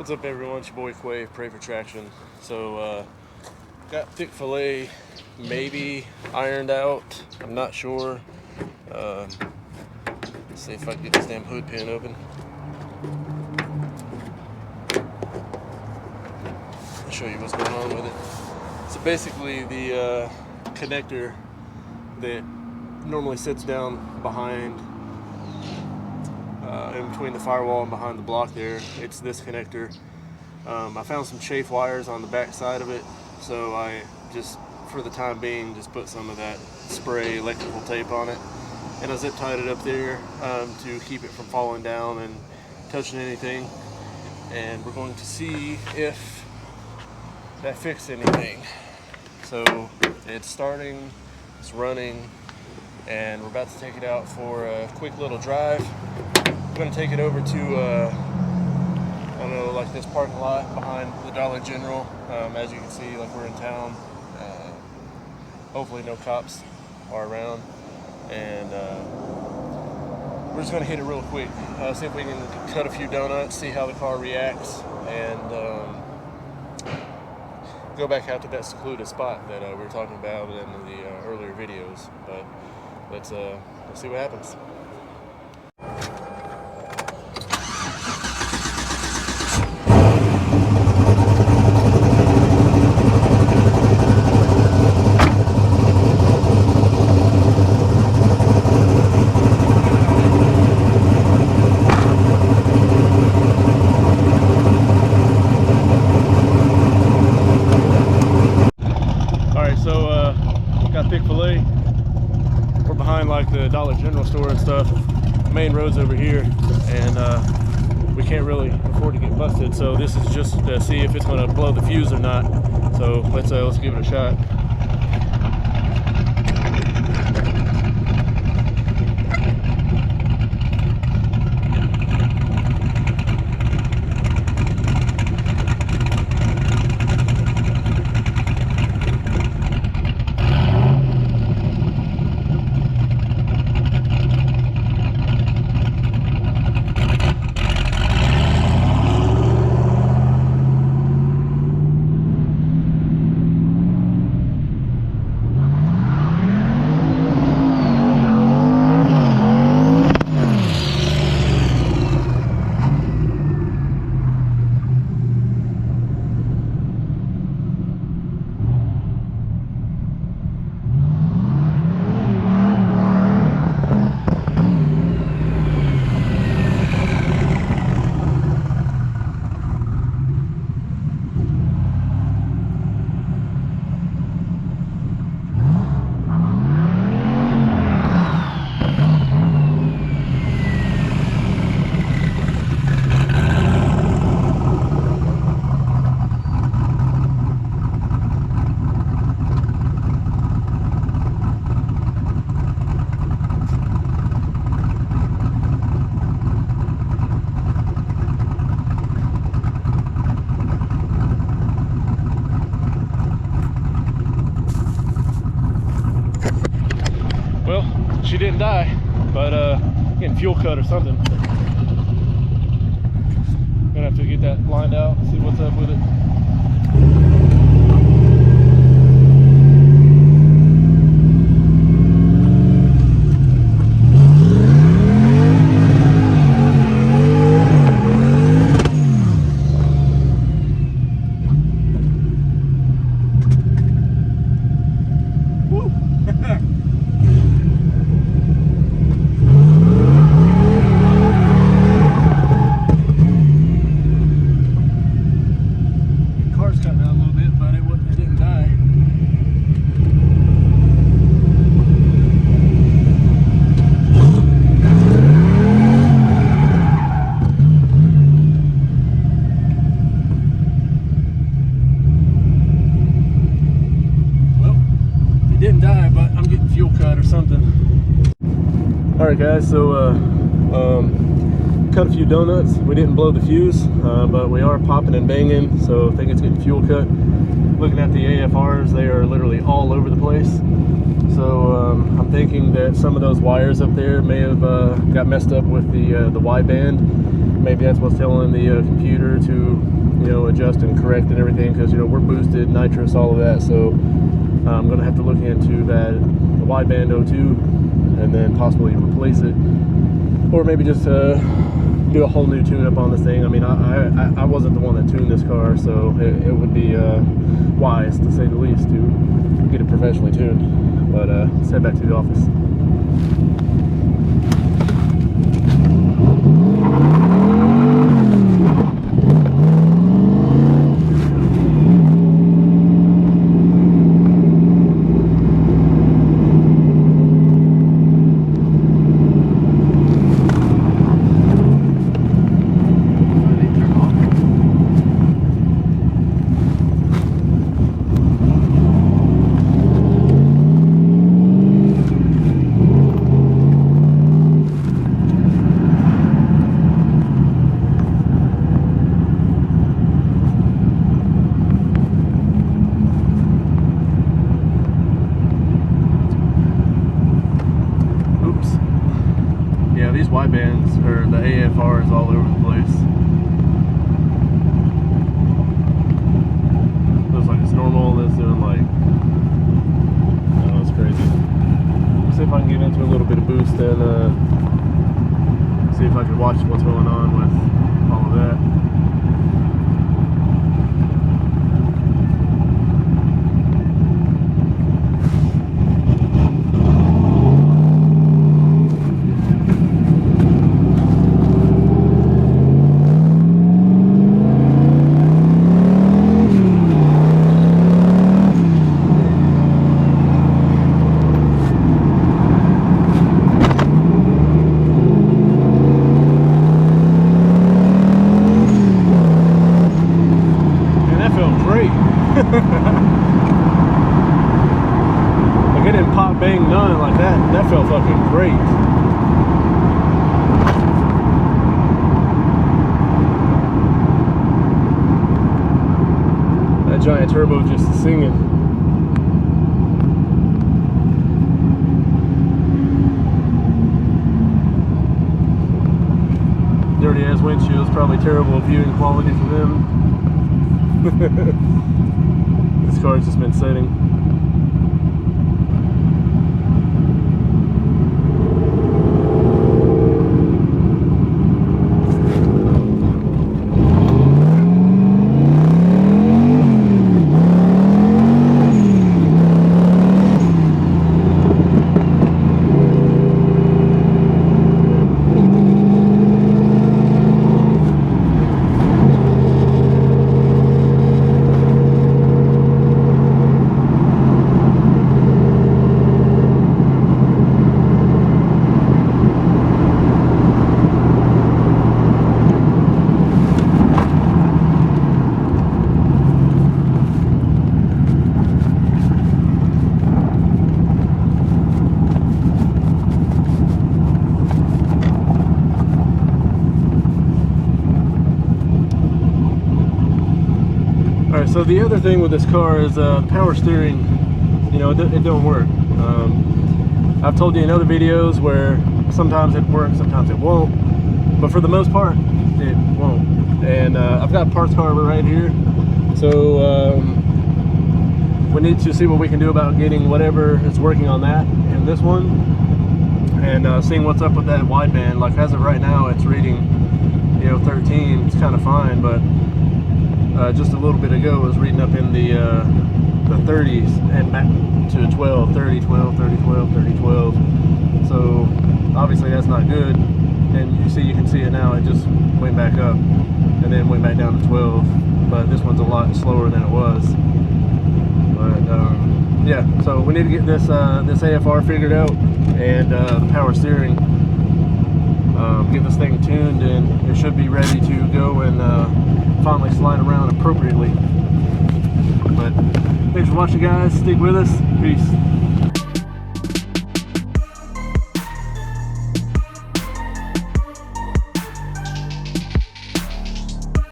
What's up, everyone? It's your boy Quay, Pray for Traction. So, got Thicc Fil A maybe ironed out. I'm not sure. Let's see if I can get this damn hood pin open. I'll show you what's going on with it. So basically, the connector that normally sits down behind in between the firewall and behind the block there, it's this connector. I found some chafe wires on the back side of it, so I just, for the time being, just put some of that spray electrical tape on it, and I zip tied it up there to keep it from falling down and touching anything. And we're going to see if that fixed anything. So it's starting, it's running, and we're about to take it out for a quick little drive. I'm going to take it over to, I don't know, like this parking lot behind the Dollar General. As you can see, like, we're in town. Hopefully no cops are around. And we're just going to hit it real quick. See if we can cut a few donuts, see how the car reacts, and go back out to that secluded spot that we were talking about in the earlier videos. But let's see what happens. Thicc Fil A. We're behind like the Dollar General store and stuff. Main road's over here, and we can't really afford to get busted. So this is just to see if it's going to blow the fuse or not. So let's give it a shot. She didn't die, but getting fuel cut or something. Gonna have to get that lined out, see what's up with it. Alright guys, so cut a few donuts. We didn't blow the fuse, but we are popping and banging, so I think it's getting fuel cut. Looking at the AFRs, they are literally all over the place. So I'm thinking that some of those wires up there may have got messed up with the wideband, maybe that's what's telling the computer to, you know, adjust and correct and everything, because, you know, we're boosted, nitrous, all of that. So I'm going to have to look into that wideband O2 and then possibly replace it, or maybe just do a whole new tune-up on this thing. I mean, I wasn't the one that tuned this car, so it would be wise, to say the least, to get it professionally tuned. But let's head back to the office. These widebands, or the AFR, is all over the place. Looks like it's normal. It's doing like, I don't know, it's crazy. Let's see if I can get into a little bit of boost and see if I can watch what's going on with all of that. Like, it didn't pop, bang, none like that. That felt fucking great. That giant turbo just singing. Dirty ass windshields, probably terrible viewing quality for them. This car's just been setting. So the other thing with this car is the power steering, you know, it don't work. I've told you in other videos where sometimes it works, sometimes it won't, but for the most part, it won't. And I've got parts harbor right here, so we need to see what we can do about getting whatever is working on that and this one, and seeing what's up with that wideband. Like, as of right now, it's reading, you know, 13. It's kind of fine, but just a little bit ago it was reading up in the 30s and back to 12, 30, 12, 30, 12, 30, 12. So obviously that's not good. And you can see it now. It just went back up and then went back down to 12. But this one's a lot slower than it was. But yeah, so we need to get this this AFR figured out, and the power steering. Get this thing tuned, and it should be ready to go and finally slide around appropriately. But thanks for watching, guys. Stick with us. Peace.